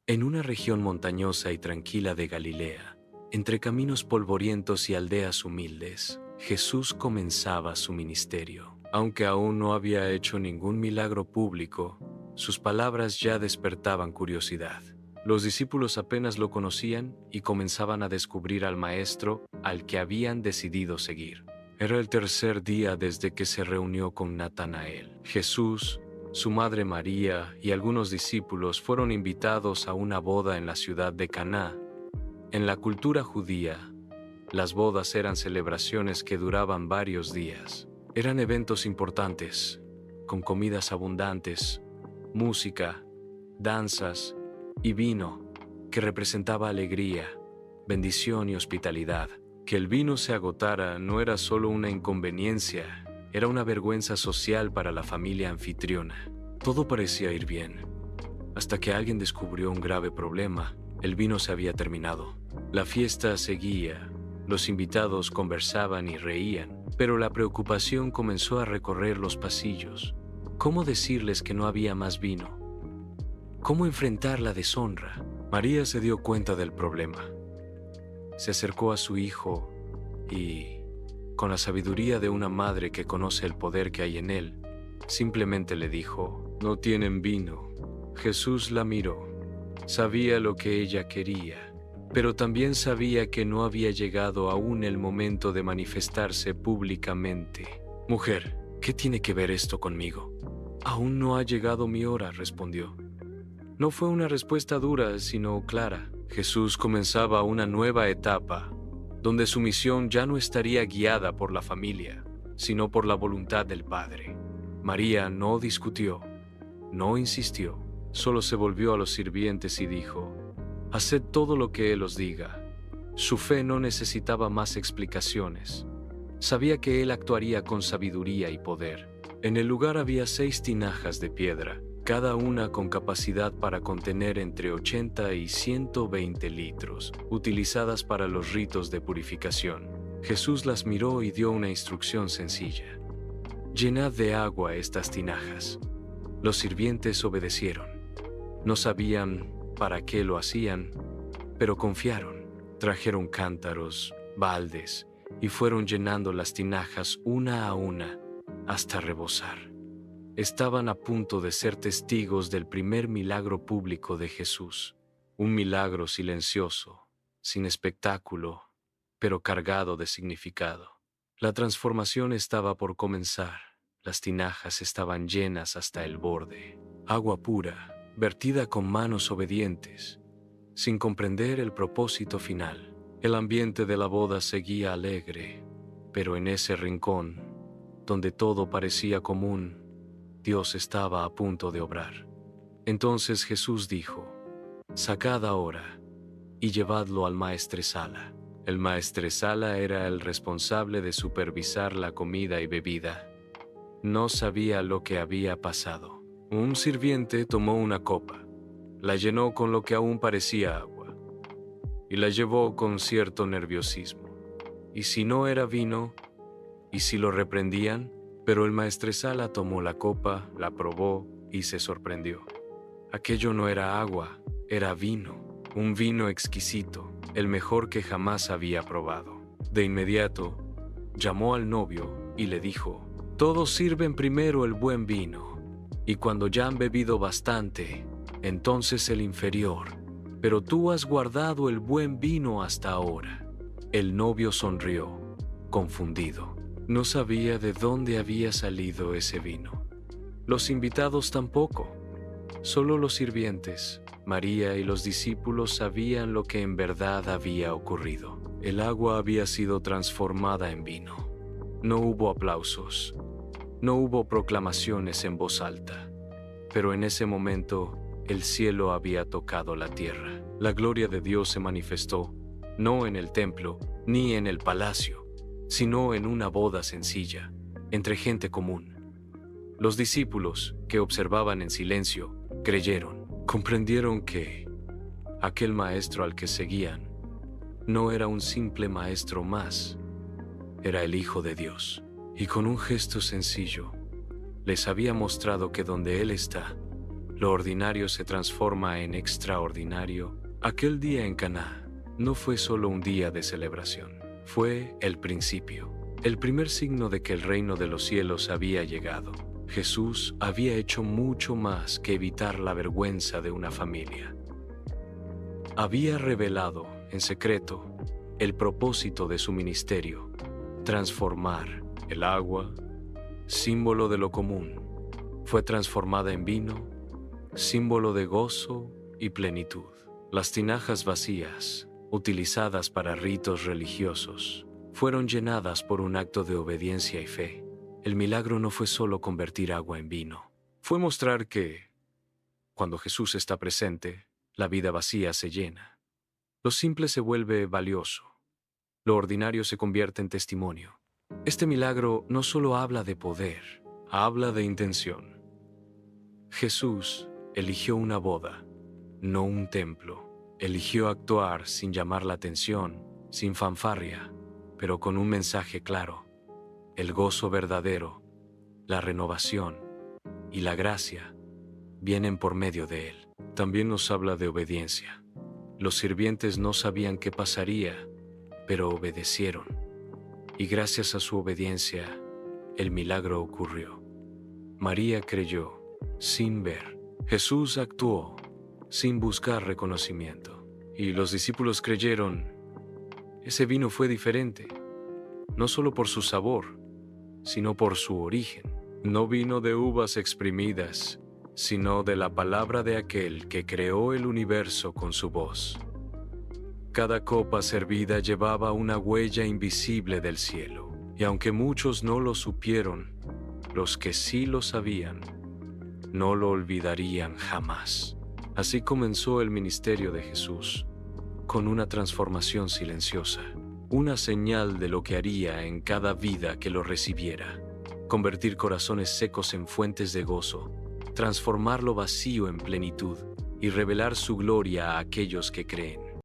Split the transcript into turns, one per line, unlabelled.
En una región montañosa y tranquila de Galilea, entre caminos polvorientos y aldeas humildes, Jesús comenzaba su ministerio. Aunque aún no había hecho ningún milagro público, sus palabras ya despertaban curiosidad. Los discípulos apenas lo conocían y comenzaban a descubrir al Maestro al que habían decidido seguir. Era el tercer día desde que se reunió con Natanael. Jesús, su madre María y algunos discípulos fueron invitados a una boda en la ciudad de Caná. En la cultura judía, las bodas eran celebraciones que duraban varios días. Eran eventos importantes, con comidas abundantes, música, danzas y vino, que representaba alegría, bendición y hospitalidad. Que el vino se agotara no era solo una inconveniencia, era una vergüenza social para la familia anfitriona. Todo parecía ir bien, hasta que alguien descubrió un grave problema. El vino se había terminado. La fiesta seguía, los invitados conversaban y reían, pero la preocupación comenzó a recorrer los pasillos. ¿Cómo decirles que no había más vino? ¿Cómo enfrentar la deshonra? María se dio cuenta del problema. Se acercó a su hijo y, con la sabiduría de una madre que conoce el poder que hay en él, simplemente le dijo: «No tienen vino». Jesús la miró. Sabía lo que ella quería, pero también sabía que no había llegado aún el momento de manifestarse públicamente. «Mujer, ¿qué tiene que ver esto conmigo?» «Aún no ha llegado mi hora», respondió. No fue una respuesta dura, sino clara. Jesús comenzaba una nueva etapa, donde su misión ya no estaría guiada por la familia, sino por la voluntad del Padre. María no discutió, no insistió, solo se volvió a los sirvientes y dijo: «Haced todo lo que Él os diga». Su fe no necesitaba más explicaciones. Sabía que Él actuaría con sabiduría y poder. En el lugar había 6 tinajas de piedra, cada una con capacidad para contener entre 80 y 120 litros, utilizadas para los ritos de purificación. Jesús las miró y dio una instrucción sencilla: «Llenad de agua estas tinajas». Los sirvientes obedecieron. No sabían para qué lo hacían, pero confiaron. Trajeron cántaros, baldes, y fueron llenando las tinajas una a una hasta rebosar. Estaban a punto de ser testigos del primer milagro público de Jesús. Un milagro silencioso, sin espectáculo, pero cargado de significado. La transformación estaba por comenzar. Las tinajas estaban llenas hasta el borde. Agua pura, vertida con manos obedientes, sin comprender el propósito final. El ambiente de la boda seguía alegre, pero en ese rincón, donde todo parecía común, Dios estaba a punto de obrar. Entonces Jesús dijo: «Sacad ahora y llevadlo al maestresala». El maestresala era el responsable de supervisar la comida y bebida. No sabía lo que había pasado. Un sirviente tomó una copa, la llenó con lo que aún parecía agua, y la llevó con cierto nerviosismo. ¿Y si no era vino? ¿Y si lo reprendían? Pero el maestresala tomó la copa, la probó y se sorprendió. Aquello no era agua, era vino, un vino exquisito, el mejor que jamás había probado. De inmediato, llamó al novio y le dijo: «Todos sirven primero el buen vino, y cuando ya han bebido bastante, entonces el inferior, pero tú has guardado el buen vino hasta ahora». El novio sonrió, confundido. No sabía de dónde había salido ese vino. Los invitados tampoco. Solo los sirvientes, María y los discípulos sabían lo que en verdad había ocurrido. El agua había sido transformada en vino. No hubo aplausos. No hubo proclamaciones en voz alta. Pero en ese momento, el cielo había tocado la tierra. La gloria de Dios se manifestó, no en el templo, ni en el palacio, sino en una boda sencilla, entre gente común. Los discípulos, que observaban en silencio, creyeron, comprendieron que aquel maestro al que seguían no era un simple maestro más, era el Hijo de Dios. Y con un gesto sencillo, les había mostrado que donde Él está, lo ordinario se transforma en extraordinario. Aquel día en Caná no fue solo un día de celebración, fue el principio, el primer signo de que el reino de los cielos había llegado. Jesús había hecho mucho más que evitar la vergüenza de una familia. Había revelado, en secreto, el propósito de su ministerio: transformar el agua, símbolo de lo común, fue transformada en vino, símbolo de gozo y plenitud. Las tinajas vacías, utilizadas para ritos religiosos, fueron llenadas por un acto de obediencia y fe. El milagro no fue solo convertir agua en vino, fue mostrar que, cuando Jesús está presente, la vida vacía se llena. Lo simple se vuelve valioso. Lo ordinario se convierte en testimonio. Este milagro no solo habla de poder, habla de intención. Jesús eligió una boda, no un templo. Eligió actuar sin llamar la atención, sin fanfarria, pero con un mensaje claro: el gozo verdadero, la renovación y la gracia vienen por medio de él. También nos habla de obediencia. Los sirvientes no sabían qué pasaría, pero obedecieron. Y gracias a su obediencia, el milagro ocurrió. María creyó, sin ver. Jesús actuó, sin buscar reconocimiento. Y los discípulos creyeron. Ese vino fue diferente, no solo por su sabor, sino por su origen. No vino de uvas exprimidas, sino de la palabra de aquel que creó el universo con su voz. Cada copa servida llevaba una huella invisible del cielo, y aunque muchos no lo supieron, los que sí lo sabían, no lo olvidarían jamás. Así comenzó el ministerio de Jesús, con una transformación silenciosa, una señal de lo que haría en cada vida que lo recibiera: convertir corazones secos en fuentes de gozo, transformar lo vacío en plenitud y revelar su gloria a aquellos que creen.